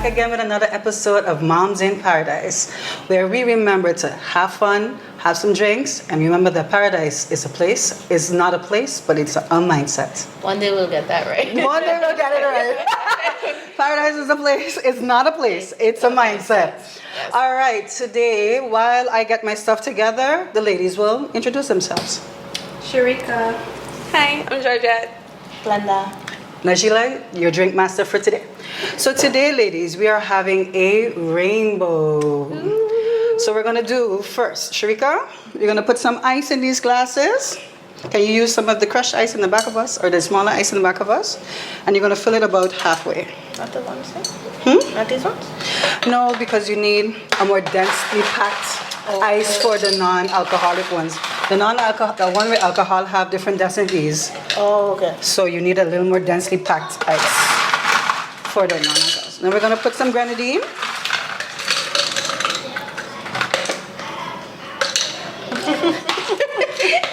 back again with another episode of Moms in Paradise, where we remember to have fun, have some drinks, and remember that paradise is a place. It's not a place, but it's a mindset. One day we'll get that right. One day we'll get it right. Paradise is a place. It's not a place. It's a mindset. Yes. All right. Today, while I get my stuff together, the ladies will introduce themselves. Sharika. Hi, I'm Georgette. Glenda. Najila, your drink master for today. So today, ladies, we are having a rainbow. Ooh. So we're gonna do first, Sharika, you're gonna put some ice in these glasses. Can you use some of the crushed ice in the back of us, or the smaller ice in the back of us? And you're gonna fill it about halfway. Not the ones, Hmm? Not these ones? No, because you need a more densely packed ice for the non-alcoholic ones. The one with alcohol have different densities. Oh, okay. So you need a little more densely packed ice for the non-alcoholics. Now we're gonna put some grenadine.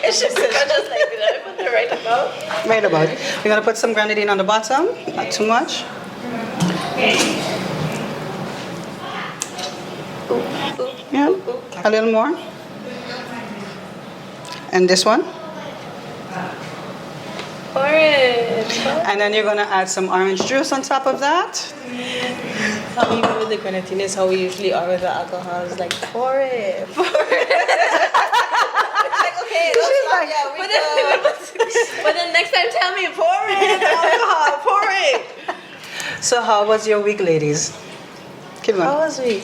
It's just like, did I put the right amount? Right about. We're gonna put some grenadine on the bottom, not too much. Yeah, a little more. And this one. Orange. And then you're gonna add some orange juice on top of that. How we go with the grenadine is how we usually are with the alcohol. It's like, pour it. It's like, okay, She's like, yeah, But then next time tell me, pour it, alcohol, pour it. So how was your week, ladies? Keep How going. was we?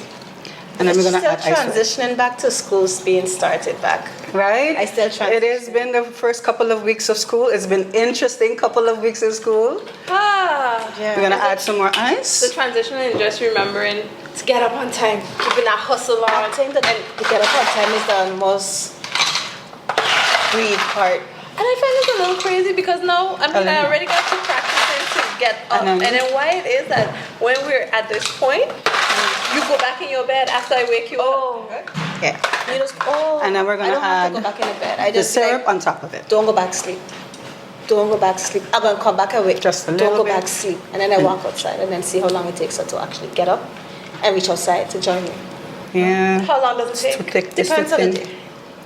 And then we're gonna still add ice. transitioning back to school's being started back. Right? I still It has been the first couple of weeks of school. It's been interesting couple of weeks of school. Yeah. We're gonna add some more The ice. transition and just remembering to get up on time, keeping that hustle I on. think that the get up on time is the most breathe part. And I find this a little crazy because now, I mean, I already got to practicing to get up. And then- And then why it is that when we're at this point, you go back in your bed after I wake you up. Yeah. You just, And then we're gonna I don't have add to go back in the bed. I The just be syrup like, on top of it. don't go back sleep. Don't go back sleep. I'm gonna come back awake. Just a Don't little go bit. back sleep. And then I walk outside and then see how long it takes her to actually get up and reach outside to join me. Yeah. How long does it Too take? thick. It's too Depends on the thin. day.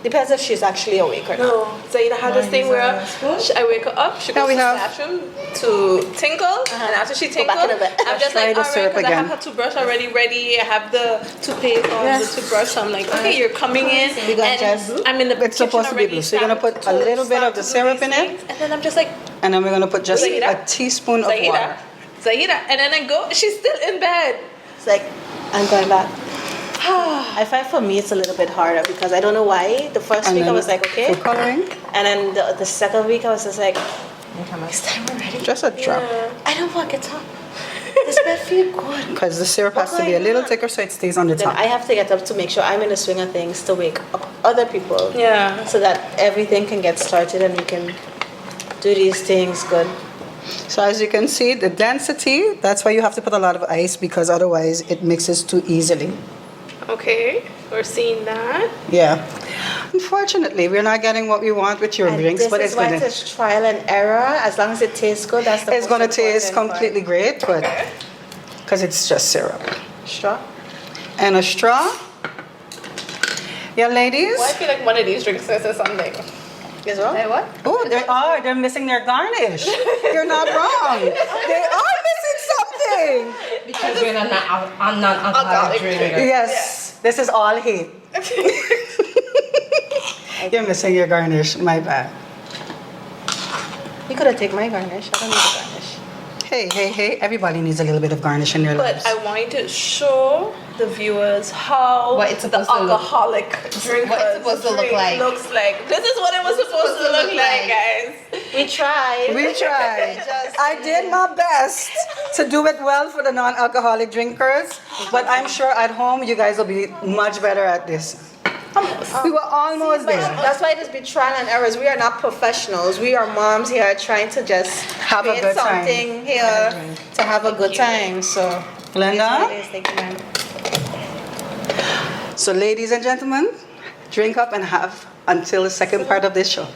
Depends if she's actually awake or not. No. Zaida had this thing where I wake her up, she Yeah, goes we to the have- bathroom to tinkle, and after she Go back tinkles, in the bed. I'm just Try like, the alright, syrup because I have again. her toothbrush already ready, I have the toothpaste on Yes. the toothbrush, so I'm like, okay, you're coming in, We got and just- I'm in the It's supposed to be kitchen blue, so you're gonna already, put a little bit of the start to do syrup these in it. things, and then I'm just like, And then we're gonna put just Zaida? a teaspoon of water. Zaida, and then I go, she's still in bed. It's like, I'm going back. I find for me it's a little bit harder because I don't know why. The first And week I then was like, okay. for coloring, And then the second week I was just like, it's time already. just a drop. I don't want to get up. This bed feel good. Because the syrup has to be a little thicker so it stays on the Then top. I have to get up to make sure I'm in the swing of things to wake up other people. Yeah. So that everything can get started and we can do these things good. So as you can see, the density, that's why you have to put a lot of ice because otherwise it mixes too easily. Okay, we're seeing that. Yeah. Unfortunately, we're not getting what we want with your And drinks, this but is it's why gonna it's trial and error. As long as it tastes good, that's the it's gonna most taste important completely great, but because it's just syrup. part. Straw. And a straw. Yeah, ladies. Well, I feel like one of these drinks is something. Is wrong? what? Oh, they're missing their garnish. You're not wrong. They are missing something. Because we're not non-alcoholic drinker. Yes, this is all hate. You're missing your garnish. My bad. You could have taken my garnish. I don't need the garnish. Hey. Everybody needs a little bit of garnish in their But lives. I want to show the viewers how What it's the supposed to look- alcoholic drinker what it's supposed to look like. looks like. This is what it was supposed to look like, guys. We tried. We tried. I did my best to do it well for the non-alcoholic drinkers, but I'm sure at home you guys will be much better at this. We were almost But there. that's why it is be trial and errors. We are not professionals. We are moms here trying to just Have a create good time. something here to have a good time. So, Glenda? it is. Thank you, ma'am. So ladies and gentlemen, drink up and have until the second part of this show.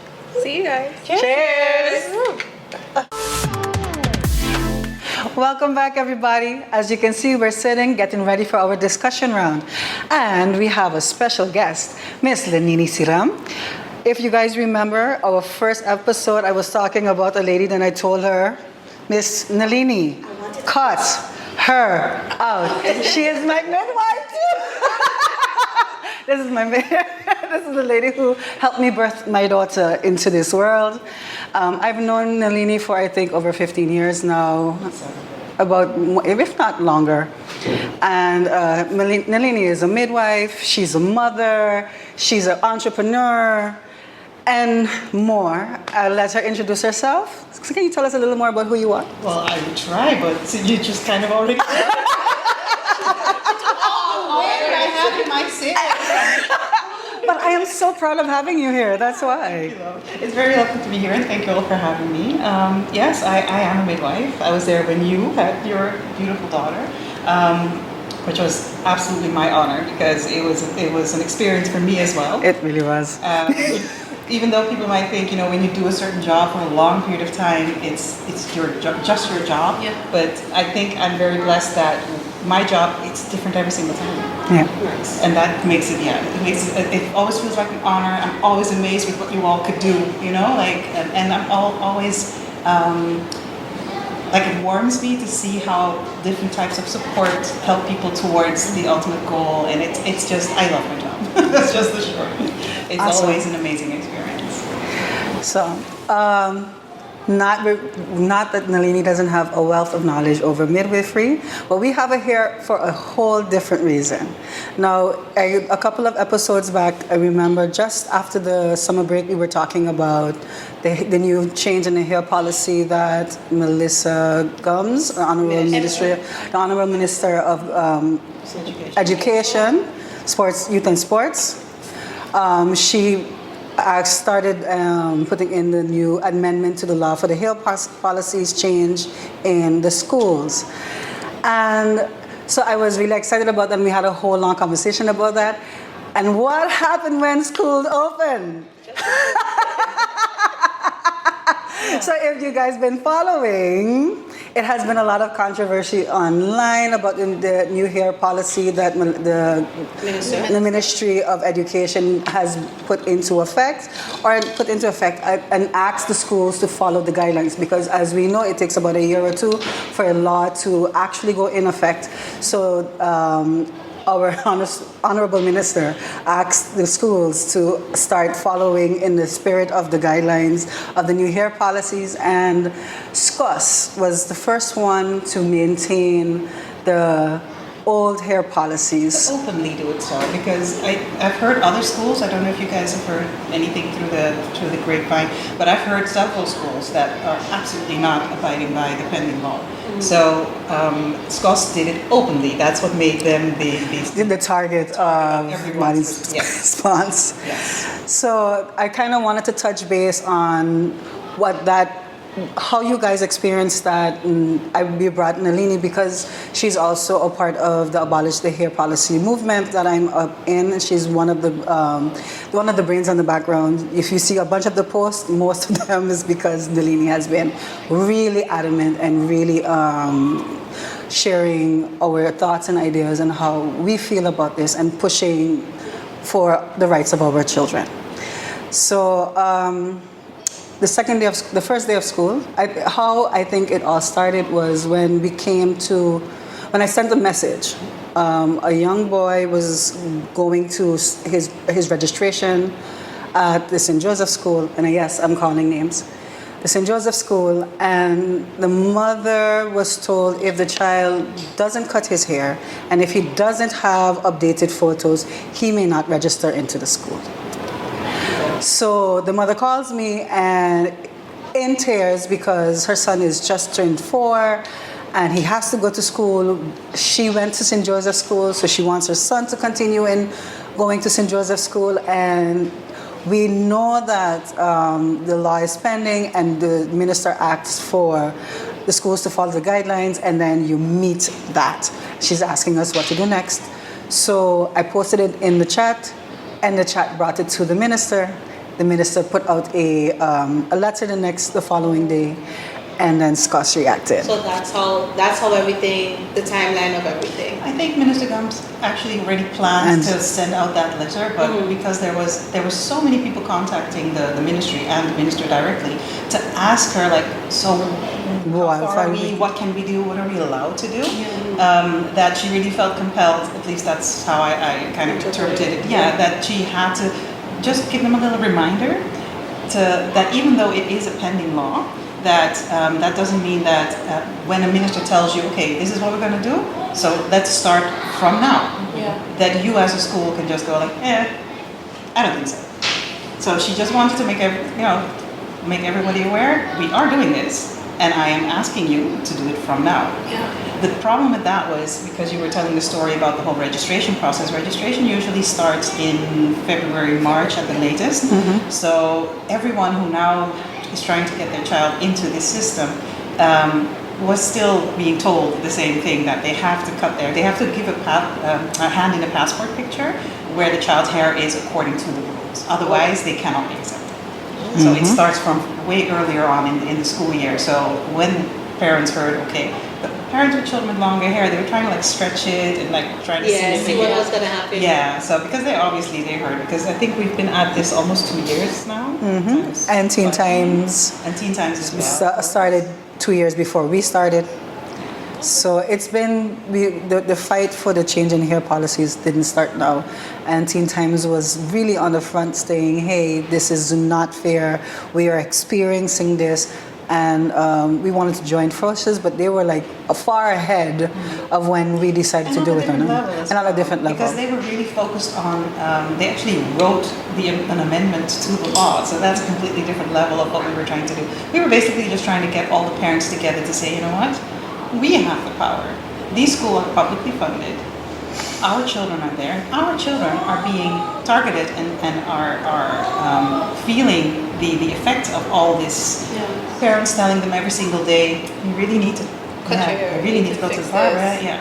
See you guys. Cheers! Welcome back, everybody. As you can see, we're sitting, getting ready for our discussion round. And we have a special guest, Miss Lenini Siram. If you guys remember our first episode, I was talking about a lady, then I told her, Miss Nalini, cut her out. She is my midwife too. This is the lady who helped me birth my daughter into this world. I've known Nalini for I think over 15 years now, about if not longer. And Nalini is a midwife. She's a mother. She's an entrepreneur, and more. I'll let her introduce herself. So can you tell us a little more about who you are? Well, I would try, but you just kind of already. Where did I have you myself? But I am so proud of having you here. That's why. It's very lovely to be here, and thank you all for having me. Yes, I am a midwife. I was there when you had your beautiful daughter, which was absolutely my honor because it was an experience for me as well. It really was. Even though people might think, when you do a certain job for a long period of time, it's just your job. Yeah. But I think I'm very blessed that my job, it's different every single time. Yeah. And that makes it, it always feels like an honor. I'm always amazed with what you all could do, and I'm always, it warms me to see how different types of support help people towards the ultimate goal. And it's just, I love my job. That's just the short. It's Awesome. always an amazing experience. So, not that Nalini doesn't have a wealth of knowledge over midwifery, but we have her here for a whole different reason. Now, a couple of episodes back, I remember just after the summer break, we were talking about the new change in the hair policy that Melissa Gums, the Honorable Minister of Education, Sports, Youth and Sports, she started putting in the new amendment to the law for the hair policies change in the schools. And so I was really excited about that, and we had a whole long conversation about that. And what happened when schools opened? So if you guys been following, it has been a lot of controversy online about the new hair policy that the Ministry of Education has put into effect and asked the schools to follow the guidelines, because as we know, it takes about a year or two for a law to actually go in effect. So our Honorable Minister asked the schools to start following in the spirit of the guidelines of the new hair policies, and SCOS was the first one to maintain the old hair policies. Openly do it so, because I've heard other schools, I don't know if you guys have heard anything through the grapevine, but I've heard several schools that are absolutely not abiding by the pending law. So SCOS did it openly. That's what made them The target of everybody's response. Yes. So I kind of wanted to touch base on how you guys experienced that. We brought Nalini because she's also a part of the Abolish the Hair Policy movement that I'm in, and she's one of the brains on the background. If you see a bunch of the posts, most of them is because Nalini has been really adamant and really sharing our thoughts and ideas and how we feel about this and pushing for the rights of our children. So. The first day of school, how I think it all started was when I sent a message. A young boy was going to his registration at the St. Joseph School, and yes, I'm calling names. The St. Joseph School, and the mother was told if the child doesn't cut his hair and if he doesn't have updated photos, he may not register into the school. So the mother calls me and in tears because her son is just turned 4 and he has to go to school. She went to St. Joseph School, so she wants her son to continue in going to St. Joseph School. And we know that the law is pending and the minister asks for the schools to follow the guidelines, and then you meet that. She's asking us what to do next. So I posted it in the chat, and the chat brought it to the minister. The minister put out a letter the following day, And then Scott reacted. So that's how everything, the timeline of everything. I think Minister Gums actually already planned to send out that letter, but because there were so many people contacting the ministry and the minister directly to ask her, like, so how far are we? What can we do? What are we allowed to do? That she really felt compelled. At least that's how I kind of interpreted it. Yeah, that she had to just give them a little reminder that even though it is a pending law, that doesn't mean that when a minister tells you, okay, this is what we're going to do, so let's start from now. Yeah. That you as a school can just go like, I don't think so. So she just wanted to make everybody aware, we are doing this, and I am asking you to do it from now. Yeah. The problem with that was because you were telling the story about the whole registration process. Registration usually starts in February, March at the latest. So everyone who now is trying to get their child into this system was still being told the same thing, that they have to they have to give a hand in a passport picture where the child's hair is according to the rules. Otherwise, they cannot be accepted. So it starts from way earlier on in the school year. So when parents heard, okay, the parents with children with longer hair, they were trying to like stretch it and like try to See what was gonna happen. Yeah, so because they heard, because I think we've been at this almost 2 years now. And Teen Times And Teen Times as well. started 2 years before we started. So it's been, the fight for the change in hair policies didn't start now. And Teen Times was really on the front saying, hey, this is not fair. We are experiencing this. And we wanted to join forces, but they were like far ahead of when we decided to do it. And on a different level. Because they were really focused on, they actually wrote an amendment to the law. So that's a completely different level of what we were trying to do. We were basically just trying to get all the parents together to say, you know what? We have the power. These schools are publicly funded. Our children are there. Our children are being targeted and are feeling the effects of all this. Yeah. Parents telling them every single day, you really need to you really need to go to the barber. Yeah,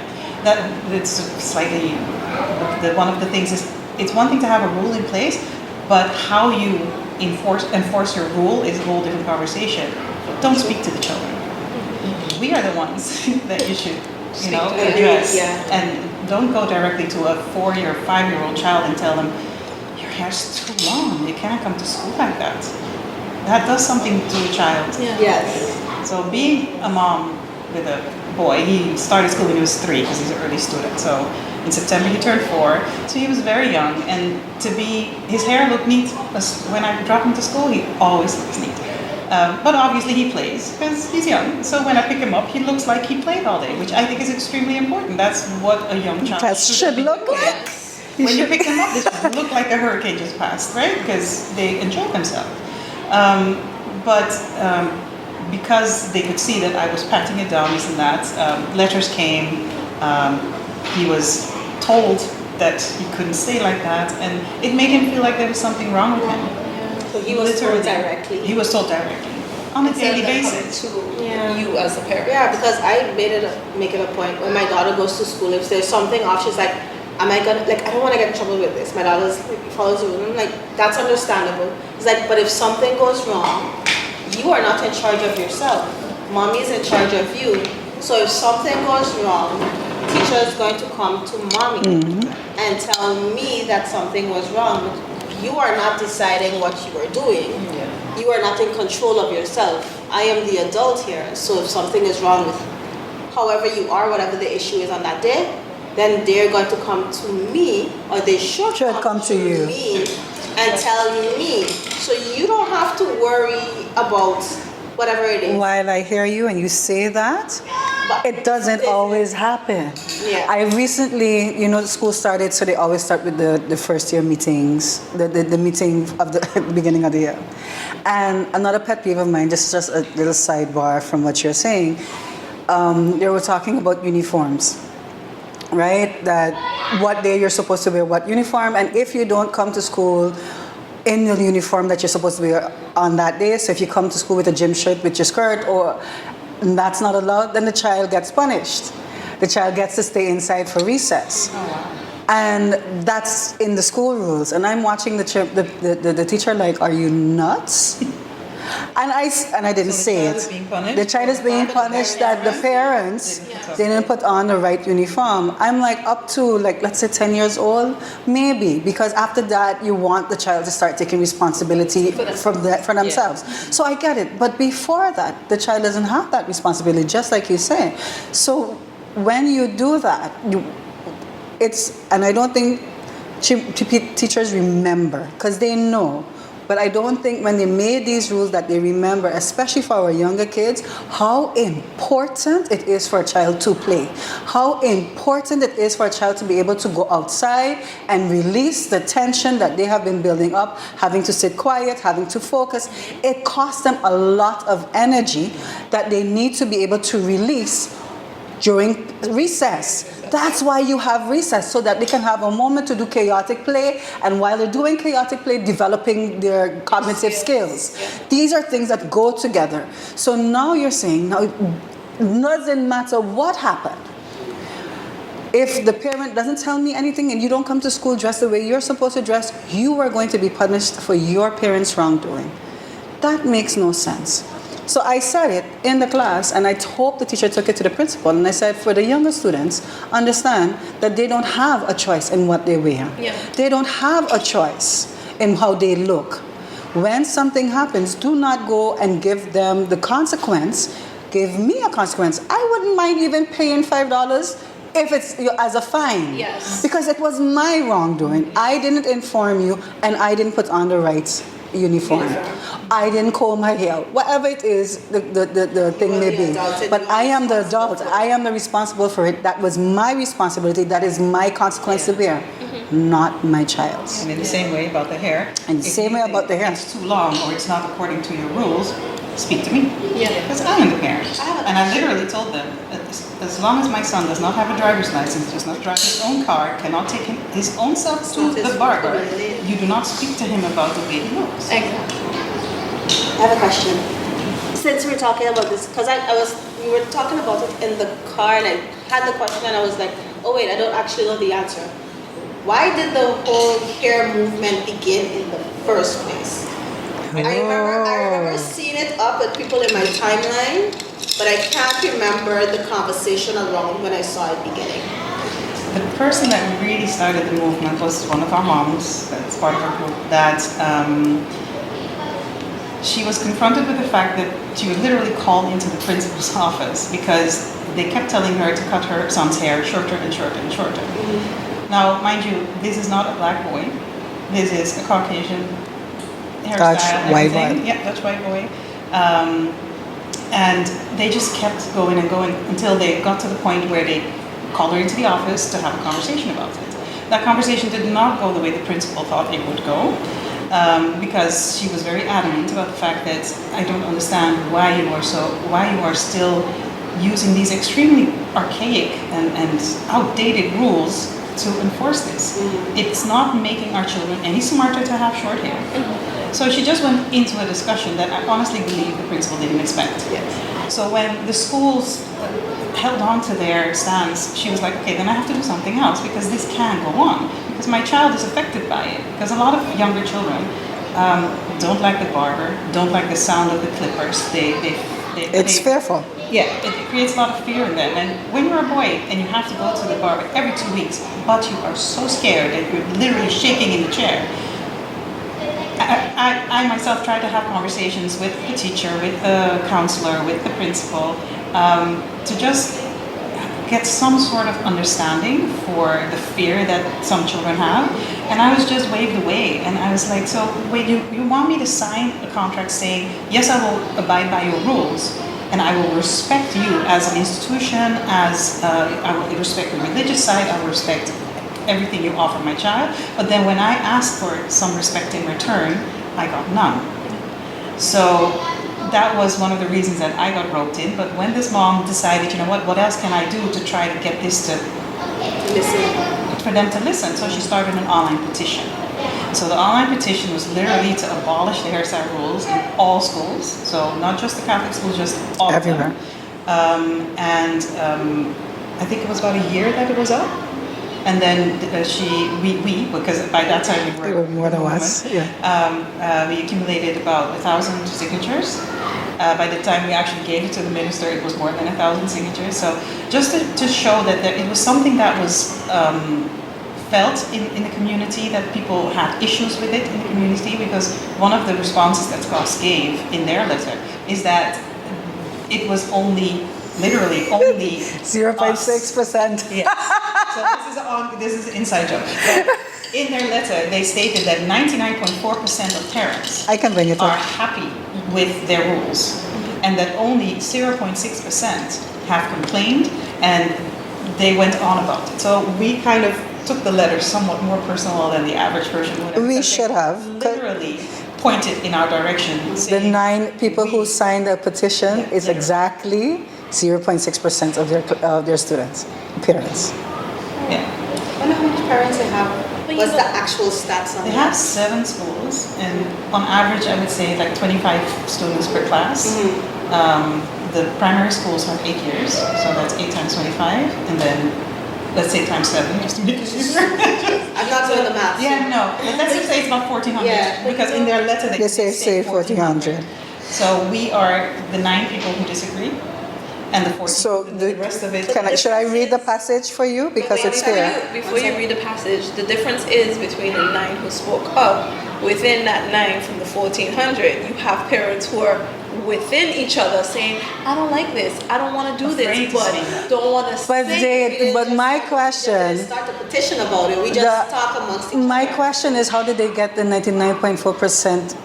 it's slightly. One of the things is, it's one thing to have a rule in place, but how you enforce your rule is a whole different conversation. Don't speak to the children. We are the ones that you should, address. Yeah. And don't go directly to a 4 or 5-year-old child and tell them, your hair's too long, you can't come to school like that. That does something to a child. Yeah. Yes. So being a mom with a boy, he started school when he was 3 because he's an early student. So in September he turned 4, so he was very young. And his hair looked neat. When I drop him to school, he always looks neat. But obviously he plays because he's young. So when I pick him up, he looks like he played all day, which I think is extremely important. That's what a young child should look like. When you pick them up, they should look like a hurricane just passed, right? Because they enjoy themselves. Because they could see that I was patting it down, this and that, letters came. He was told that he couldn't stay like that, and it made him feel like there was something wrong with him. So he was told directly. He was told directly on a daily basis. You as a parent. Yeah, because I make it a point when my daughter goes to school, if there's something off, she's like, am I gonna, I don't want to get in trouble with this. My daughter follows the rule. I'm like, that's understandable. It's like, but if something goes wrong, you are not in charge of yourself. Mommy is in charge of you. So if something goes wrong, teacher is going to come to mommy and tell me that something was wrong. You are not deciding what you are doing. Yeah. You are not in control of yourself. I am the adult here. So if something is wrong with however you are, whatever the issue is on that day, then they're going to come to me, or they should come to you me and tell me. So you don't have to worry about whatever it is. While I hear you and you say that, but it doesn't always happen. Yeah. I recently, the school started, so they always start with the first year meetings, the meeting of the beginning of the year. And another pet peeve of mine, just a little sidebar from what you're saying, they were talking about uniforms, right? That what day you're supposed to wear what uniform, and if you don't come to school in the uniform that you're supposed to wear on that day, so if you come to school with a gym shirt with your skirt, or that's not allowed, then the child gets punished. The child gets to stay inside for recess. Oh, wow. And that's in the school rules. And I'm watching the teacher like, are you nuts? And I didn't So the say child it. is being punished? The child is being But the punished that the parents didn't put on the right uniform. I'm like up to like let's say 10 years old, maybe, because after that you want the child to start taking responsibility for themselves. So I get it. But before that, the child doesn't have that responsibility, just like you say. So when you do that, and I don't think teachers remember because they know. But I don't think when they made these rules that they remember, especially for our younger kids, how important it is for a child to play. How important it is for a child to be able to go outside and release the tension that they have been building up, having to sit quiet, having to focus. It costs them a lot of energy that they need to be able to release during recess. That's why you have recess, so that they can have a moment to do chaotic play, and while they're doing chaotic play, developing their cognitive skills. These are things that go together. So now you're saying, now it doesn't matter what happened. If the parent doesn't tell me anything and you don't come to school dressed the way you're supposed to dress, you are going to be punished for your parents' wrongdoing. That makes no sense. So I said it in the class, and I hope the teacher took it to the principal, and I said, for the younger students, understand that they don't have a choice in what they wear. Yeah. They don't have a choice in how they look. When something happens, do not go and give them the consequence. Give me a consequence. I wouldn't mind even paying $5 if it's as a fine. Yes. Because it was my wrongdoing. I didn't inform you, and I didn't put on the right uniform. I didn't comb my hair. Whatever it is, the thing may be. But I am the adult. I am the responsible for it. That was my responsibility. That is my consequence to bear, not my child's. And in the same way about the hair. And the same way about the hair. It's too long or it's not according to your rules, speak to me. Yeah. Because I am the parent. And I literally told them, as long as my son does not have a driver's license, does not drive his own car, cannot take his own self to the barber, you do not speak to him about the way he looks. Exactly. I have a question. Since we're talking about this, because we were talking about it in the car, and I had the question, and I was like, oh wait, I don't actually know the answer. Why did the whole hair movement begin in the first place? I remember seeing it up with people in my timeline, but I can't remember the conversation around when I saw it beginning. The person that really started the movement was one of our moms, that's part of our group, that she was confronted with the fact that she was literally called into the principal's office because they kept telling her to cut her son's hair shorter and shorter and shorter. Mm-hmm. Now, mind you, this is not a black boy. This is a Caucasian hairstyle. Dutch white boy. Yeah, Dutch white boy. And they just kept going and going until they got to the point where they called her into the office to have a conversation about it. That conversation did not go the way the principal thought it would go. Because she was very adamant about the fact that I don't understand why you are still using these extremely archaic and outdated rules to enforce this. Mm-hmm. It's not making our children any smarter to have short hair. Mm-hmm. So she just went into a discussion that I honestly believe the principal didn't expect. Yes. So when the schools held on to their stance, she was like, okay, then I have to do something else because this can't go on. Because my child is affected by it. Because a lot of younger children don't like the barber, don't like the sound of the clippers. It's fearful. Yeah, it creates a lot of fear in them. And when you're a boy and you have to go to the barber every 2 weeks, but you are so scared that you're literally shaking in the chair. I myself tried to have conversations with the teacher, with the counselor, with the principal, to just get some sort of understanding for the fear that some children have. And I was just waved away. And I was like, so wait, you want me to sign a contract saying, yes, I will abide by your rules, and I will respect you as an institution, I will respect the religious side, I will respect everything you offer my child. But then when I asked for some respect in return, I got none. So that was one of the reasons that I got roped in. But when this mom decided, you know what else can I do to try to get this to listen, for them to listen? So she started an online petition. So the online petition was literally to abolish the hairstyle rules in all schools. So not just the Catholic schools, just all everywhere. of them. I think it was about a year that it was up. And then we, because by that time we There were were more than women, us, yeah. we accumulated about 1,000 signatures. By the time we actually gave it to the minister, it was more than 1,000 signatures. So just to show that it was something that was felt in the community, that people had issues with it in the community, because one of the responses that SCOS gave in their letter is that it was literally only 0.6%. Yes. So this is an inside joke. But in their letter, they stated that 99.4% of parents I can bring it are up. happy with their rules, and that only 0.6% have complained, and they went on about it. So we kind of took the letter somewhat more personal than the average person would have. We because should they have. literally pointed in our direction. The saying, 9 people who signed the petition Yeah, is literally. exactly 0.6% of their students, parents. Yeah. I wonder how much parents they have. But you What's know- the actual stats on They that? have 7 schools, and on average, I would say like 25 students per class. The primary schools have 8 years, so that's 8 times 25, and then let's say times 7, just to make it easier. I'm not doing the math. Yeah, no, but let's just say it's about 1,400, Yeah, because in their letter They say 1,400. So we are the 9 people who disagree, and the 14. So the rest of it. should I read the passage for you because it's here? Before you read the passage, the difference is between the 9 who spoke up. Within that 9 from the 1,400, you have parents who are within each other saying, I don't like this, I don't want to do Afraid this, to but speak up. don't want to But say. my We question, didn't start the petition about it. We just The- talk amongst each my other. question is, how did they get the 99.4%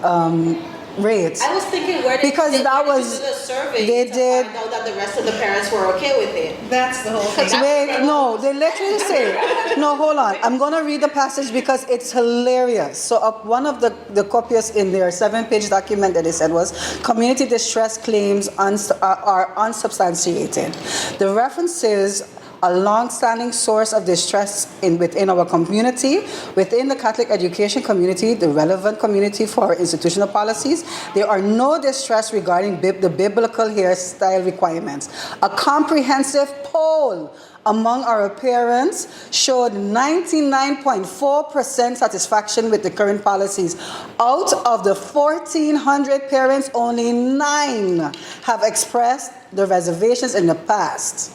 rate? I was thinking where Because they that did was- do the survey they to did- find out that the rest of the parents were okay with it. That's the whole thing. Wait, no, they literally say, no, hold on. I'm going to read the passage because it's hilarious. So one of the copies in their 7-page document that they said was, community distress claims are unsubstantiated. The references a long-standing source of distress within our community, within the Catholic education community, the relevant community for our institutional policies. There are no distress regarding the biblical hairstyle requirements. A comprehensive poll among our parents showed 99.4% satisfaction with the current policies. Out of the 1,400 parents, only 9 have expressed their reservations in the past.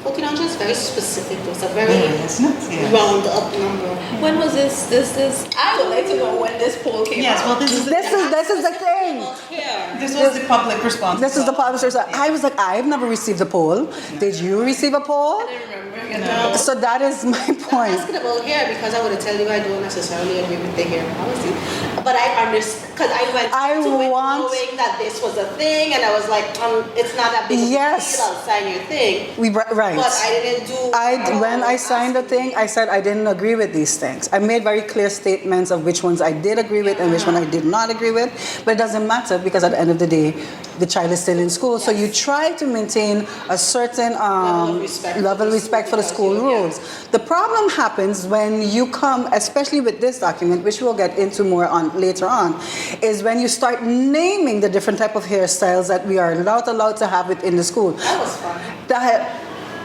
1,400 is very specific. It's a very Isn't it? Yes. round up number. When was this? I would like to know when this poll came Yes, out. well, this is This is the thing. Here. this was the public response. This is the publisher's. I was like, I've never received a poll. Did you receive a poll? I remember. No. So that is my I'm point. asking about hair because I would tell you I don't necessarily agree with the hair policy, but I understand because I went I to it want- knowing that this was a thing, and I was like, it's not that big of a Yes. deal. I'll sign your thing, Right. but I didn't do. When I signed the thing, I said I didn't agree with these things. I made very clear statements of which ones I did agree with and which one I did not agree with. But it doesn't matter because at the end of the day, the child is still in school. So you try to maintain a certain level of respect for the school rules. The problem happens when you come, especially with this document, which we'll get into more on later on, is when you start naming the different type of hairstyles that we are not allowed to have within the school. That was fun.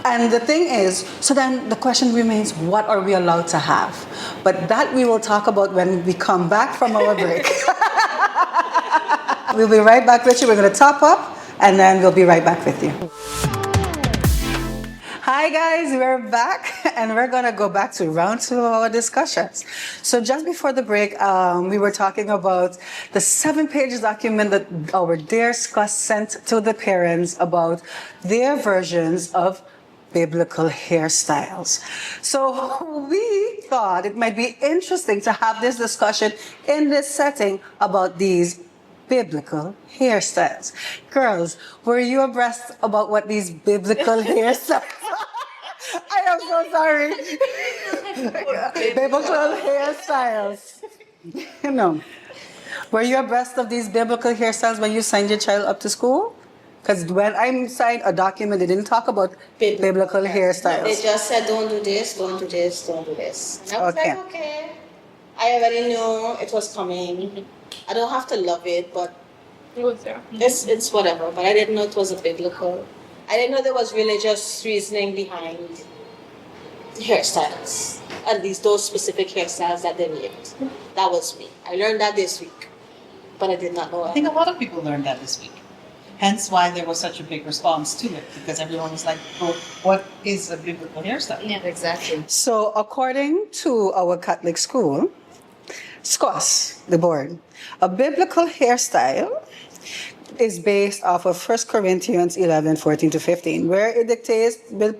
And the thing is, so then the question remains, what are we allowed to have? But that we will talk about when we come back from our break. We'll be right back with you. We're going to top up, and then we'll be right back with you. Hi guys, we're back and we're gonna go back to round 2 of our discussions. So just before the break, we were talking about the 7-page document that our dear SCOS sent to the parents about their versions of biblical hairstyles. So we thought it might be interesting to have this discussion in this setting about these biblical hairstyles. Girls, were you abreast about what these biblical hairstyles are? I am so sorry. Biblical hairstyles. No. Were you abreast of these biblical hairstyles when you signed your child up to school? Because when I signed a document, they didn't talk about biblical They hairstyles. just said, don't do this, don't do this, don't do this. And I was Okay. like, okay. I already knew it was coming. I don't have to love it, but It was there. it's whatever. But I didn't know it was a biblical. I didn't know there was religious reasoning behind hairstyles. At least those specific hairstyles that they made. That was me. I learned that this week, but I did not know I it. think a lot of people learned that this week. Hence why there was such a big response to it, because everyone was like, well, what is a biblical hairstyle? Yeah, exactly. So, according to our Catholic school, SCOS, the board, a biblical hairstyle is based off of 1 Corinthians 11:14 to 15, where it dictates the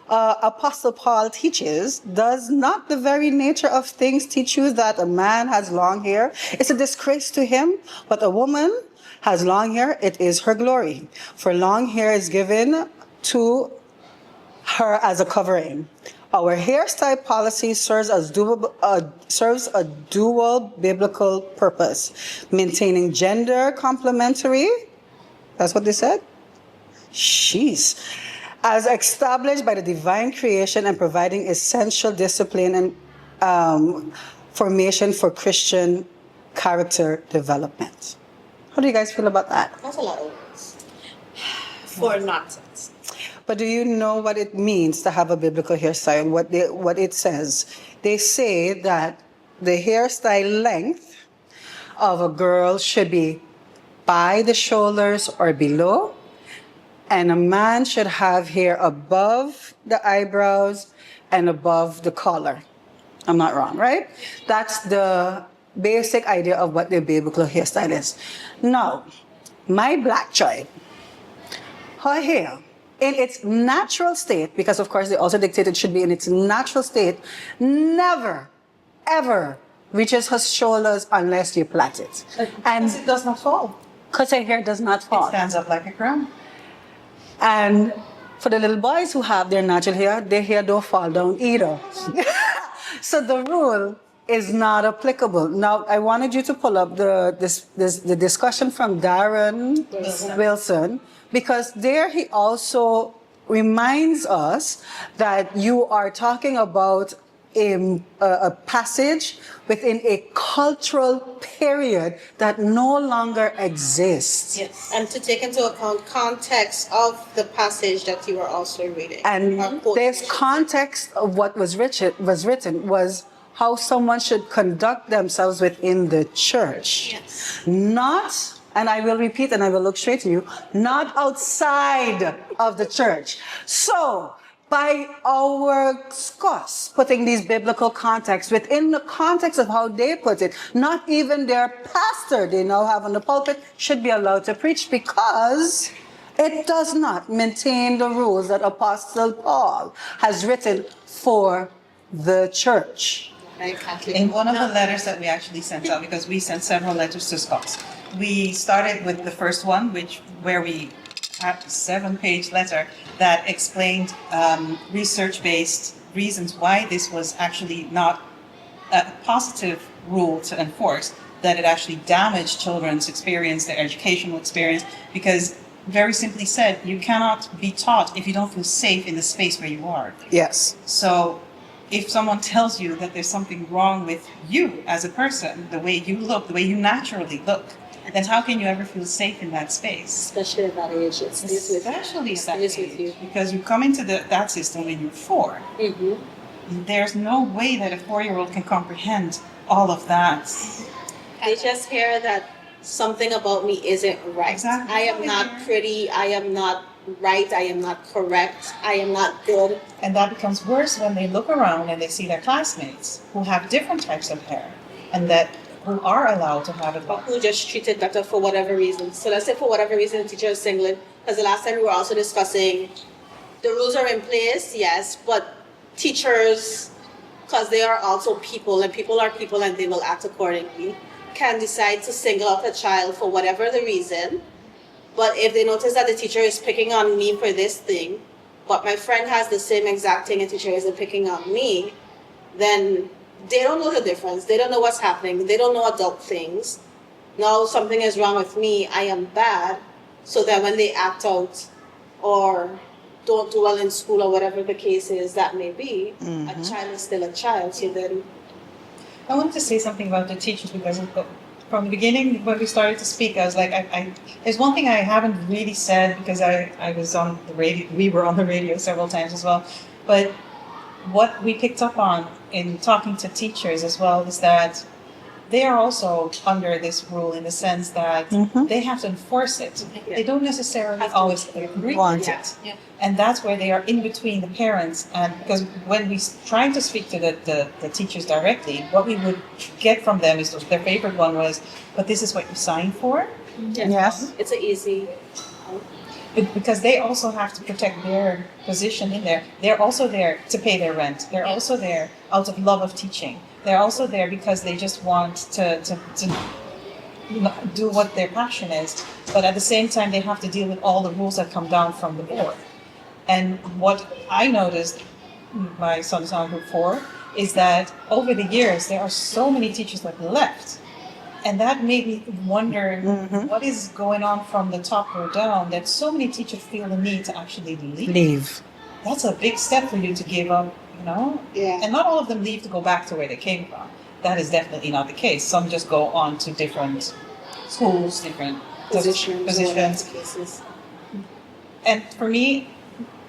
Apostle Paul teaches, does not the very nature of things teach you that a man has long hair? It's a disgrace to him, but a woman has long hair, it is her glory. For long hair is given to her as a covering. Our hairstyle policy serves a dual biblical purpose, maintaining gender complementary. That's what they said? Sheesh. As established by the divine creation and providing essential discipline and formation for Christian character development. How do you guys feel about that? That's a lot of words. For nonsense. But do you know what it means to have a biblical hairstyle? What it says? They say that the hairstyle length of a girl should be by the shoulders or below, and a man should have hair above the eyebrows and above the collar. I'm not wrong, right? That's the basic idea of what the biblical hairstyle is. Now, my black child, her hair, in its natural state, because of course they also dictate it should be in its natural state, never, ever reaches her shoulders unless you plait it. And Because it does not fall. because her hair does not It fall. stands up like a crown. And for the little boys who have their natural hair, their hair don't fall down either. So the rule is not applicable. Now, I wanted you to pull up the discussion from Darren Wilson, because there he also reminds us that you are talking about a passage within a cultural period that no longer exists. Yes. And to take into account context of the passage that you were also reading. And Or quoting, this I should context of what was written was how someone should conduct themselves within the church. Yes. Not, and I will repeat and I will look straight to you, not outside of the church. So, by our SCOS putting these biblical contexts within the context of how they put it, not even their pastor they now have on the pulpit should be allowed to preach, because it does not maintain the rules that Apostle Paul has written for the church. Very Catholic. In one of the letters that we actually sent out, because we sent several letters to Scots, we started with the first one, where we had a 7-page letter that explained research-based reasons why this was actually not a positive rule to enforce, that it actually damaged children's experience, their educational experience, because very simply said, you cannot be taught if you don't feel safe in the space where you are. Yes. So if someone tells you that there's something wrong with you as a person, the way you look, the way you naturally look, then how can you ever feel safe in that space? Especially at that age. It stays with you. Especially at that Stays with you. age, because you come into that system when you're 4. Mm-hmm. There's no way that a 4-year-old can comprehend all of that. They just hear that something about me isn't right. Exactly. I am not pretty. I am not right. I am not correct. I am not good. And that becomes worse when they look around and they see their classmates who have different types of hair and who are allowed to have it. But who just treated better for whatever reason. So let's say for whatever reason the teacher is singling. Because the last time we were also discussing the rules are in place, yes, but teachers, because they are also people and people are people and they will act accordingly, can decide to single out a child for whatever the reason. But if they notice that the teacher is picking on me for this thing, but my friend has the same exact thing and teacher isn't picking on me, then they don't know the difference. They don't know what's happening. They don't know adult things. Now something is wrong with me. I am bad. So that when they act out or don't do well in school or whatever the case is that may be, a child is still a child. So then I wanted to say something about the teachers, because from the beginning when we started to speak, I was like, there's one thing I haven't really said, because I was on the radio, we were on the radio several times as well, but what we picked up on in talking to teachers as well is that they are also under this rule in the sense that they have to enforce it. They don't necessarily always agree Want with it. it. And that's where they are in between the parents. And because when we trying to speak to the teachers directly, what we would get from them is their favorite one was, but this is what you signed for? Yes. It's an easy. Because they also have to protect their position in there. They're also there to pay their rent. They're also there out of love of teaching. They're also there because they just want to do what their passion is. But at the same time, they have to deal with all the rules that come down from the board. And what I noticed, my son's on group 4, is that over the years, there are so many teachers that left. And that made me wonder what is going on from the top or down that so many teachers feel the need to actually leave. That's a big step for you to give up, you know? Yeah. And not all of them leave to go back to where they came from. That is definitely not the case. Some just go on to different schools, different positions. Cases. And for me,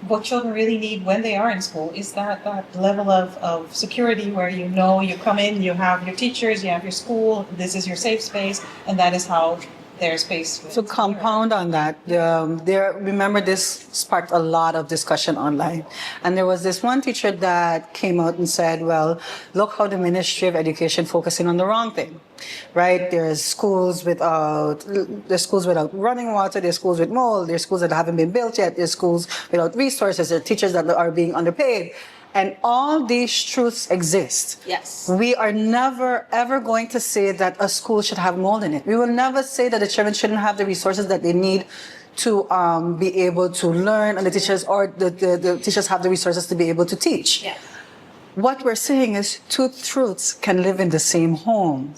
what children really need when they are in school is that level of security where you know you come in, you have your teachers, you have your school, this is your safe space, and that is how their space will. To compound on that, remember this sparked a lot of discussion online. And there was this one teacher that came out and said, well, look how the Ministry of Education focusing on the wrong thing, right? There's schools without running water, there's schools with mold, there's schools that haven't been built yet, there's schools without resources, there are teachers that are being underpaid. And all these truths exist. Yes. We are never, ever going to say that a school should have mold in it. We will never say that the children shouldn't have the resources that they need to be able to learn, and the teachers have the resources to be able to teach. Yeah. What we're saying is two truths can live in the same home.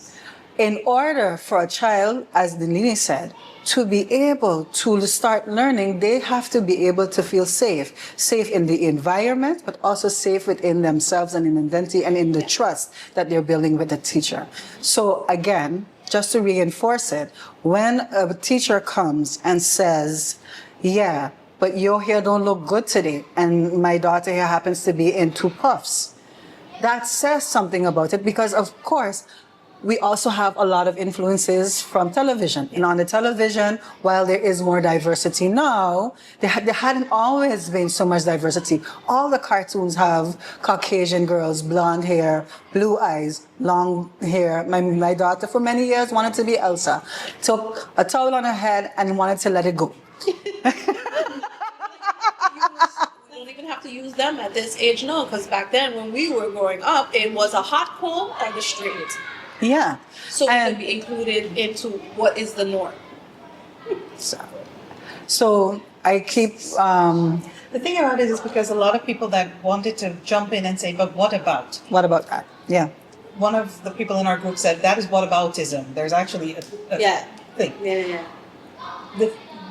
In order for a child, as the Nini said, to be able to start learning, they have to be able to feel safe. Safe in the environment, but also safe within themselves and in identity and in the trust that they're building with the teacher. So again, just to reinforce it, when a teacher comes and says, yeah, but your hair don't look good today, and my daughter here happens to be in 2 puffs, that says something about it, because of course, we also have a lot of influences from television. And on the television, while there is more diversity now, there hadn't always been so much diversity. All the cartoons have Caucasian girls, blonde hair, blue eyes, long hair. My daughter for many years wanted to be Elsa. Took a towel on her head and wanted to let it go. We don't even have to use them at this age now, because back then when we were growing up, it was a hot comb on the street. Yeah. So it And- could be included into what is the norm. So I keep, The thing about it is because a lot of people that wanted to jump in and say, but what about? what about that? Yeah. One of the people in our group said, that is what aboutism. There's actually a Yeah. thing. Yeah.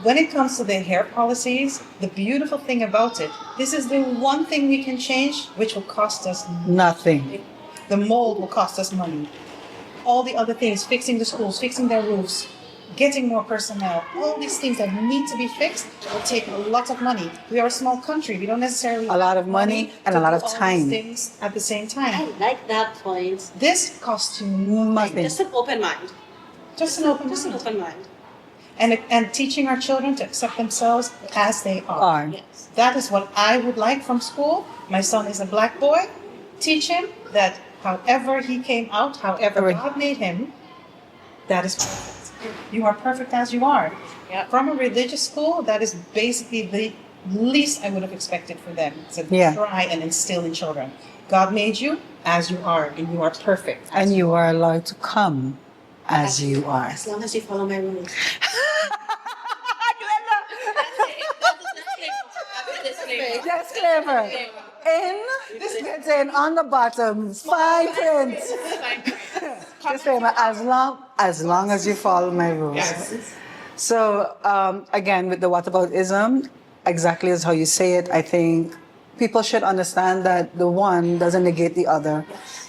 When it comes to the hair policies, the beautiful thing about it, this is the one thing we can change, which will cost us Nothing. The mold will cost us money. All the other things, fixing the schools, fixing their roofs, getting more personnel, all these things that need to be fixed will take a lot of money. We are a small country. We don't necessarily A lot of have money and to a lot do of all these time. things at the same I time. like that point. This costs you Nothing. nothing. Just an open mind. Just an open Just an mind. open mind. And teaching our children to accept themselves as they are. Are. Yes. That is what I would like from school. My son is a black boy. Teach him that however he came out, however Right. God made him, that is perfect. You are perfect as you are. Yeah. From a religious school, that is basically the least I would have expected for them to Yeah. try and instill in children. God made you as you are, and you are perfect. And you are allowed to come as you are. As long as you follow my rules. That's clever. In, written on the bottom, fine print. Disclaimer, as long as you follow my rules. So, again, with the whataboutism, exactly as how you say it, I think people should understand that the one doesn't negate the other,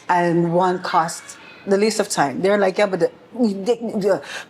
and one costs the least of time. They're like, yeah, but the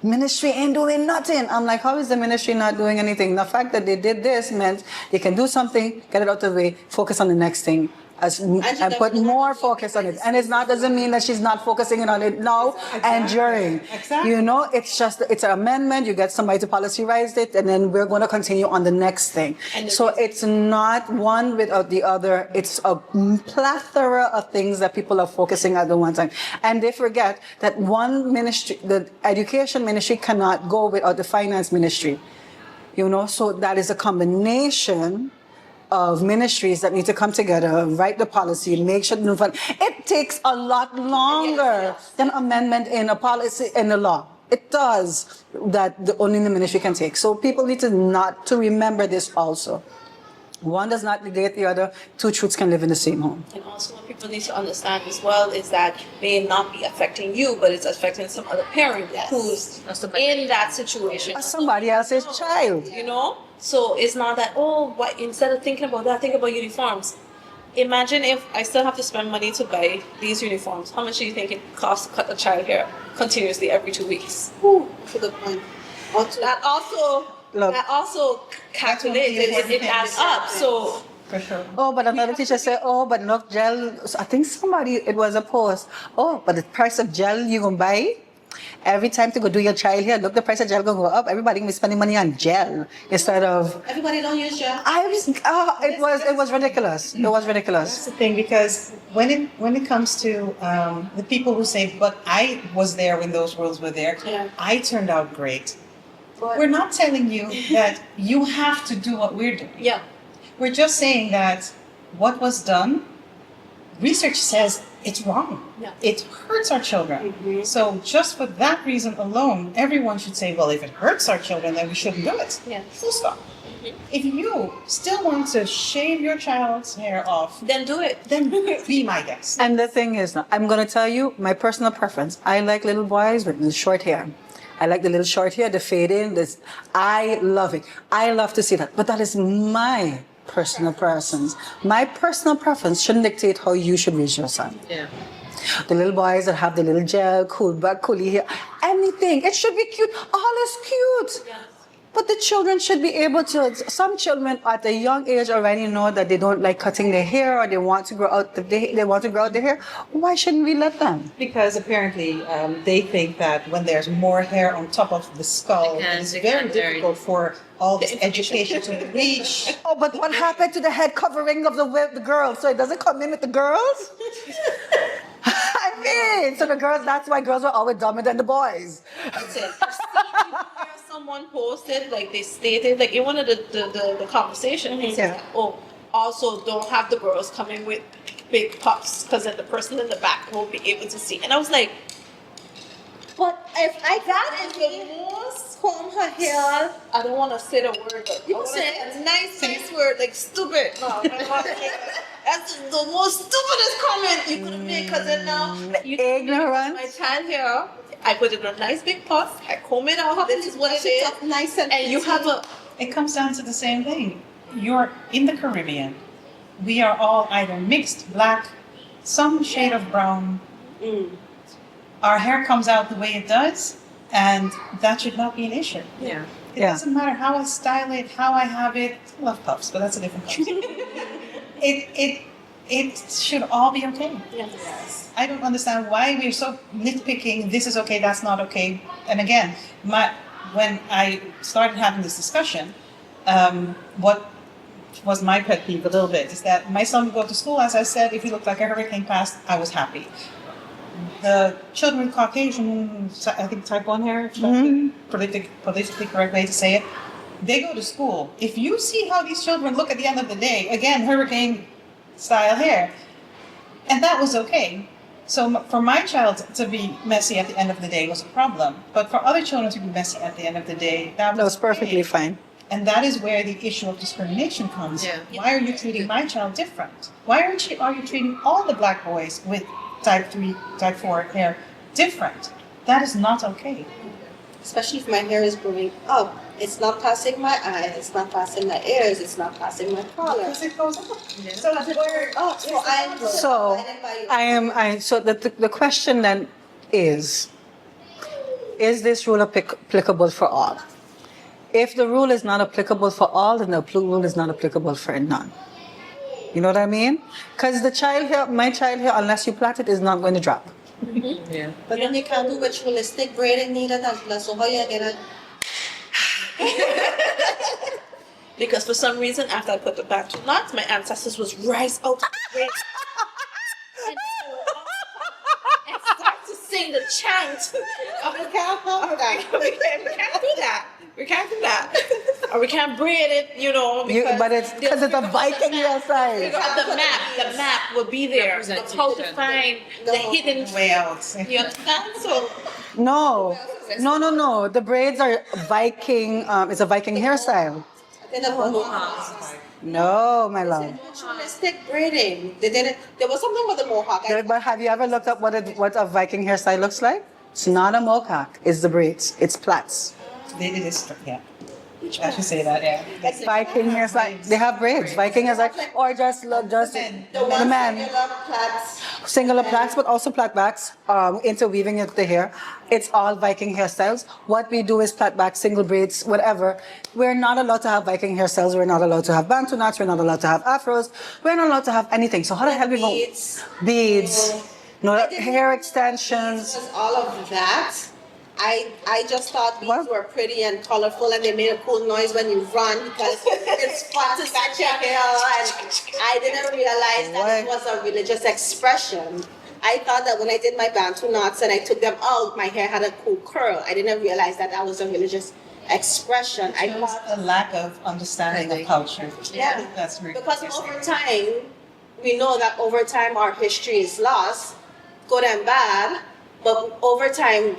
ministry ain't doing nothing. I'm like, how is the ministry not doing anything? The fact that they did this meant they can do something, get it out of the way, focus on the next thing, and put more focus on it. And it's not doesn't mean that she's not focusing on it now and during. Exactly. You know, it's an amendment. You get somebody to policyze it, and then we're going to continue on the next thing. So it's not one without the other. It's a plethora of things that people are focusing at the one time, and they forget that one ministry, the education ministry, cannot go without the finance ministry. You know, so that is a combination of ministries that need to come together, write the policy, make sure the new fund. It takes a lot longer than amendment in a policy in the law. It does that only the ministry can take. So people need to remember this also. One does not negate the other. Two truths can live in the same home. And also what people need to understand as well is that may not be affecting you, but it's affecting some other parent who's in that situation. Somebody else's child. You know? So it's not that, what, instead of thinking about that, think about uniforms. Imagine if I still have to spend money to buy these uniforms. How much do you think it costs to cut a child hair continuously every 2 weeks? Ooh, that's a good point. That also calculates, it adds up. So For sure. Oh, but another teacher said, but look, gel. I think it was a post. But the price of gel you gonna buy every time to go do your child hair. Look, the price of gel gonna go up. Everybody gonna be spending money on gel instead of. Everybody don't use gel. It was ridiculous. It was ridiculous. That's the thing, because when it comes to the people who say, "But I was there when those rules were there. Yeah. I turned out great." We're not telling you that you have to do what we're doing. yeah. We're just saying that what was done, research says it's wrong. Yeah. It hurts our children. So just for that reason alone, everyone should say, well, if it hurts our children, then we shouldn't do it. Yeah. Full stop. If you still want to shave your child's hair off, Then do it. then be my guest. And the thing is, I'm gonna tell you my personal preference. I like little boys with short hair. I like the little short hair, the fade in. I love it. I love to see that. But that is my personal preference. My personal preference shouldn't dictate how you should raise your son. Yeah. The little boys that have the little gel, cool back, coolie hair, anything. It should be cute. All is cute. But the children should be able to. Some children at a young age already know that they don't like cutting their hair, or they want to grow out. They want to grow out their hair. Why shouldn't we let them? Because apparently they think that when there's more hair on top of the skull, it's very difficult for all this education to reach. Oh, but what happened to the head covering of the girls? So it doesn't come in with the girls? I mean, so that's why girls were always dumber than the boys. Listen, someone posted, like they stated, like in one of the conversations, also don't have the girls coming with big puffs, because then the person in the back won't be able to see. And I was like, But if I that is the most comb her hair. I don't want to say the word, but you say a nice word, like stupid. No, I don't want to say that. That's the most stupidest comment you could have made, because then now you Ignorant. my child hair. I put it in a nice big puff. I comb it out. This is what it is. nice and And you have a It comes down to the same thing. You're in the Caribbean. We are all either mixed, black, some shade of brown. Our hair comes out the way it does, and that should not be an issue. Yeah. It doesn't matter how I style it, how I have it. I love puffs, but that's a different conversation. It should all be okay. yes. I don't understand why we're so nitpicking. This is okay, that's not okay. And again, when I started having this discussion, what was my pet peeve a little bit is that my son would go to school, as I said, if he looked like a hurricane passed, I was happy. The children with Caucasian, I think type 1 hair, is that the politically correct way to say it, they go to school. If you see how these children look at the end of the day, again, hurricane style hair, and that was okay. So for my child to be messy at the end of the day was a problem, but for other children to be messy at the end of the day, that was perfectly okay. fine. And that is where the issue of discrimination comes. Yeah. Why are you treating my child different? Why are you treating all the black boys with type 3, type 4 hair different? That is not okay. especially if my hair is growing up. It's not passing my eyes, it's not passing my ears, it's not passing my collar. Because it goes up. So where So the question then is this rule applicable for all? If the rule is not applicable for all, then the rule is not applicable for none. You know what I mean? Because the child hair, my child hair, unless you plait it, is not going to drop. But then you can't do ritualistic braiding neither. So how you get it? Because for some reason, after I put the bantu knots, my ancestors was rise out of the grave. And they would all and start to sing the chant. We can't have that. We can't do that. We can't do that. Or we can't braid it, But it's because it's a Viking hairstyle. Because the map will be there. Of how to find the hidden Way out. You understand? So No. The braids are Viking. It's a Viking hairstyle. No, my love. Ritualistic braiding. They didn't. There was something with the mohawk. But have you ever looked up what a Viking hairstyle looks like? It's not a mohawk. It's the braids. It's plaits. They did this, yeah. I should say that, yeah. Viking hairstyle. They have braids. Viking is like, or just the man. Singular plaits, but also plaitbacks, interweaving it with the hair. It's all Viking hairstyles. What we do is plaitbacks, single braids, whatever. We're not allowed to have Viking hairstyles. We're not allowed to have bantu knots. We're not allowed to have afros. We're not allowed to have anything. So how the hell we go? Beads. No, hair extensions. All of that. I just thought beads were pretty and colorful, and they made a cool noise when you run because it's fun to catch your hair. And I didn't realize that it was a religious expression. I thought that when I did my bantu knots and I took them out, my hair had a cool curl. I didn't realize that was a religious expression. I thought a lack of understanding of culture. Yeah. That's really because over time, we know that over time our history is lost, good and bad. But over time,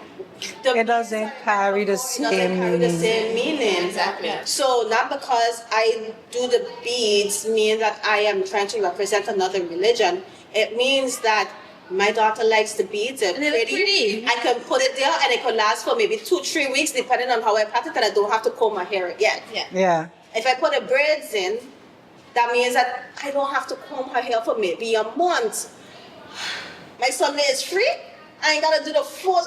it doesn't carry the same meaning. Exactly. So not because I do the beads mean that I am trying to represent another religion. It means that my daughter likes the beads. They're pretty. I can put it there and it could last for maybe 2-3 weeks depending on how I plait it, and I don't have to comb my hair again. Yeah. If I put the braids in, that means that I don't have to comb her hair for maybe a month. My Sunday is free. I ain't gotta do the full.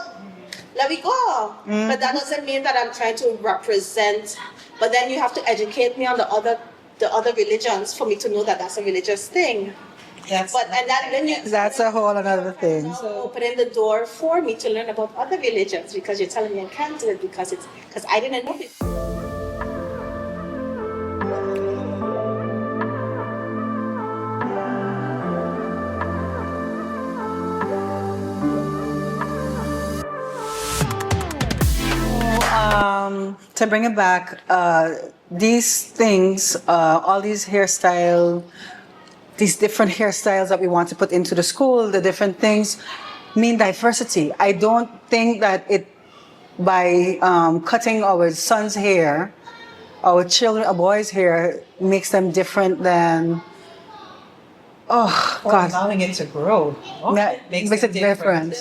Let me go. But that doesn't mean that I'm trying to represent. But then you have to educate me on the other religions for me to know that that's a religious thing. Yes. That's a whole another thing. So opening the door for me to learn about other religions because you're telling me I can't do it because I didn't know it. To bring it back, these things, all these these different hairstyles that we want to put into the school, the different things mean diversity. I don't think that by cutting our son's hair, our boys' hair, makes them different than, allowing it to grow. Makes it different.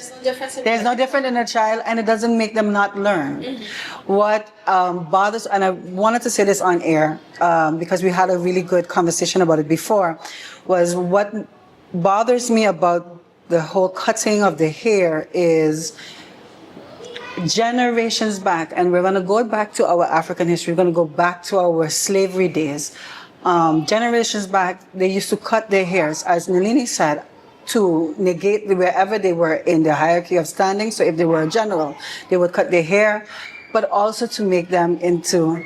There's no difference in a child, and it doesn't make them not learn. What bothers, and I wanted to say this on air because we had a really good conversation about it before, was what bothers me about the whole cutting of the hair is generations back, and we're going to go back to our African history, we're going to go back to our slavery days. Generations back, they used to cut their hairs, as Nalini said, to negate wherever they were in the hierarchy of standing. So if they were a general, they would cut their hair, but also to make them into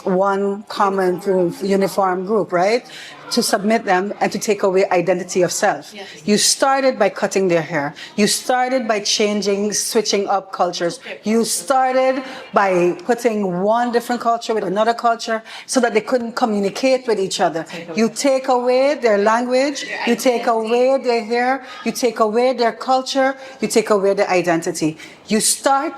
one common uniform group, right? To submit them and to take away identity of self. Yes. You started by cutting their hair. You started by switching up cultures. You started by putting one different culture with another culture so that they couldn't communicate with each other. You take away their language, you take away their hair, you take away their culture, you take away their identity.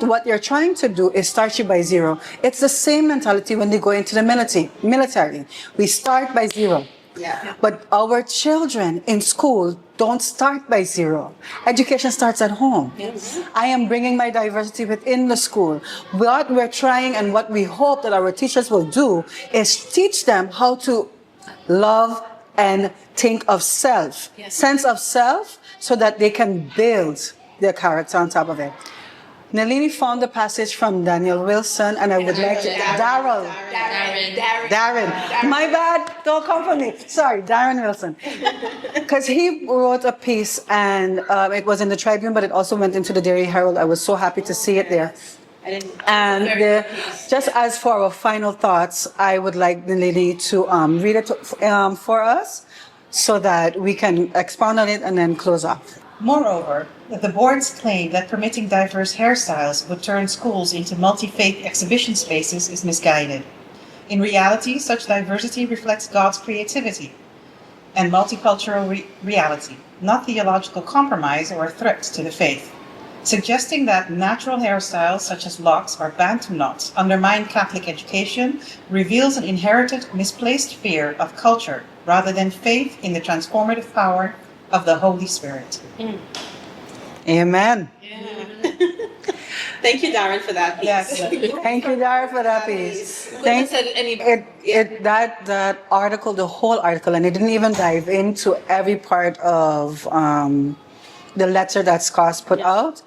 What you're trying to do is start you by zero. It's the same mentality when they go into the military. We start by zero. Yeah. But our children in school don't start by zero. Education starts at home. Yes. I am bringing my diversity within the school. What we're trying and what we hope that our teachers will do is teach them how to love and think of self, Yes. sense of self, so that they can build their character on top of it. Nalini found the passage from Daniel Wilson, and I would like to... Darrell. Darren. My bad. Don't come for me. Sorry, Darren Wilson. Because he wrote a piece, and it was in the Tribune, but it also went into the Derry Herald. I was so happy to see it there. And just as for our final thoughts, I would like Nalini to read it for us so that we can expound on it and then close off. Moreover, the board's claim that permitting diverse hairstyles would turn schools into multi-faith exhibition spaces is misguided. In reality, such diversity reflects God's creativity and multicultural reality, not theological compromise or a threat to the faith. Suggesting that natural hairstyles such as locks or Bantu knots undermine Catholic education reveals an inherited, misplaced fear of culture rather than faith in the transformative power of the Holy Spirit. Amen. Thank you, Darren, for that piece. Yes. Thank you, Dara, for that piece. Couldn't have said it any better. That article, the whole article, and it didn't even dive into every part of the letter that Scott put out.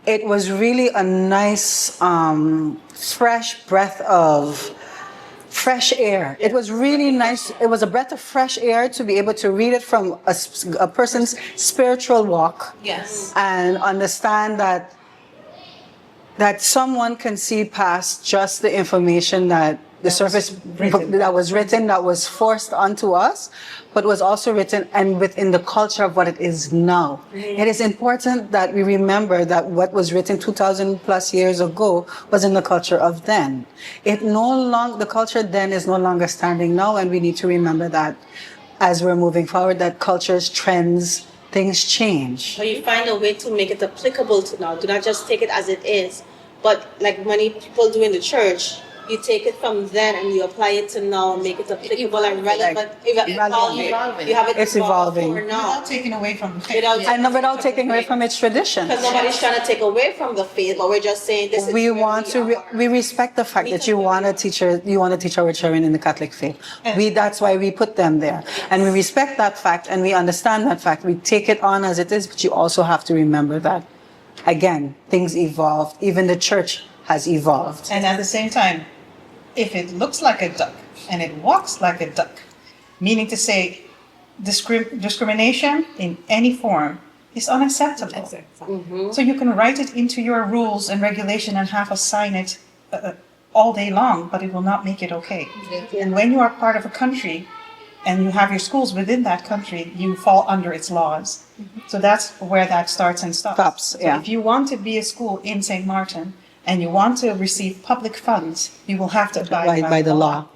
It was really a nice, fresh breath of fresh air. It was really nice. It was a breath of fresh air to be able to read it from a person's spiritual walk. Yes. And understand that someone can see past just the information that the surface that was written, that was forced onto us, but was also written and within the culture of what it is now. It is important that we remember that what was written 2,000 plus years ago was in the culture of then. The culture then is no longer standing now, and we need to remember that as we're moving forward, that cultures, trends, things change. So you find a way to make it applicable to now. Do not just take it as it is, but like many people do in the church, you take it from then and you apply it to now and make it applicable and relevant. Evolving. You have it It's evolved evolving. for now. Without taking away from the faith. Without taking away from its tradition. Because nobody's trying to take away from the faith, but we're just saying this is We where want to. are. We respect the fact that you want to teach our children in the Catholic faith. That's why we put them there, and we respect that fact, and we understand that fact. We take it on as it is, but you also have to remember that, again, things evolve. Even the church has evolved. And at the same time, if it looks like a duck and it walks like a duck, meaning to say discrimination in any form is unacceptable. So you can write it into your rules and regulation and have us sign it all day long, but it will not make it okay. And when you are part of a country and you have your schools within that country, you fall under its laws. So that's where that starts and stops. So if you want to be a school in St. Martin, and you want to receive public funds, you will have to abide by the law.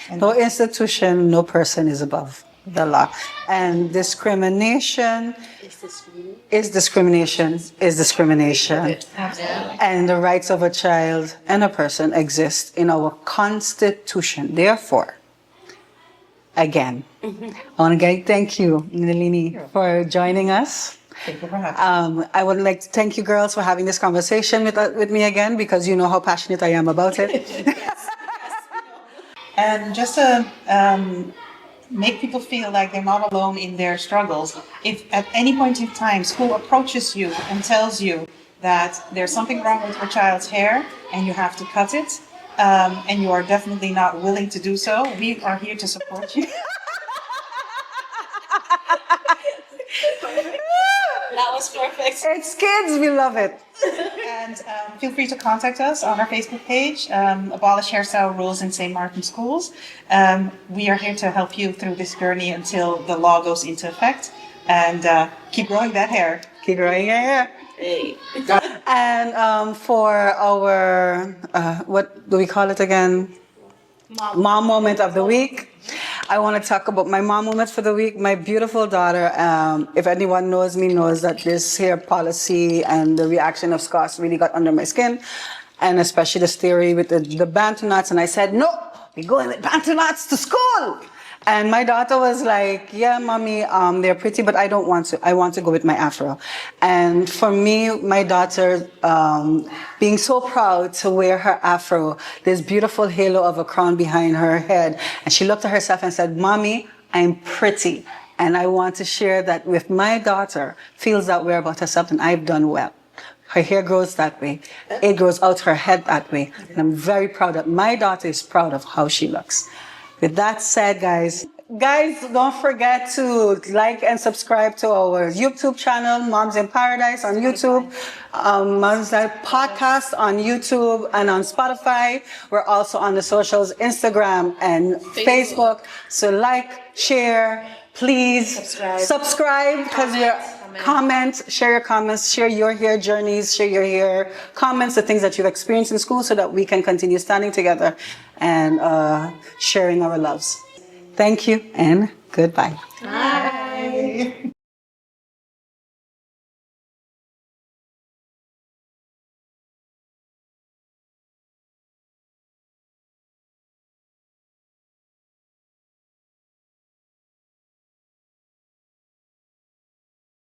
No institution, no person is above the law. And discrimination is discrimination. Absolutely. And the rights of a child and a person exist in our Constitution. Therefore, again, I want to thank you, Nalini, for joining us. Thank you for having me. I would like to thank you girls for having this conversation with me again, because you know how passionate I am about it. And just to make people feel like they're not alone in their struggles, if at any point in time school approaches you and tells you that there's something wrong with your child's hair and you have to cut it, and you are definitely not willing to do so, we are here to support you. That was perfect. It's kids, we love it. And feel free to contact us on our Facebook page, Abolish Hairstyle Rules in St. Martin Schools. We are here to help you through this journey until the law goes into effect. And keep growing that hair. Keep growing your hair. Hey. And for our, what do we call it again? Mom moment of the week. I want to talk about my mom moment for the week. My beautiful daughter, if anyone knows me, knows that this hair policy and the reaction of Scots really got under my skin. And especially this theory with the Bantu knots. And I said, no, we're going with Bantu knots to school. And my daughter was like, yeah, mommy, they're pretty, but I don't want to. I want to go with my afro. And for me, my daughter, being so proud to wear her afro, this beautiful halo of a crown behind her head. And she looked at herself and said, mommy, I'm pretty. And I want to share that with my daughter, feels that way about herself, and I've done well. Her hair grows that way. It grows out her head that way. And I'm very proud that my daughter is proud of how she looks. With that said, guys, don't forget to like and subscribe to our YouTube channel, Moms in Paradise on YouTube, Moms That Podcast on YouTube and on Spotify. We're also on the socials, Instagram and Facebook. So like, share, please subscribe because we're share your comments, share your hair journeys, share your hair comments, the things that you've experienced in school so that we can continue standing together and sharing our loves. Thank you and goodbye. Bye.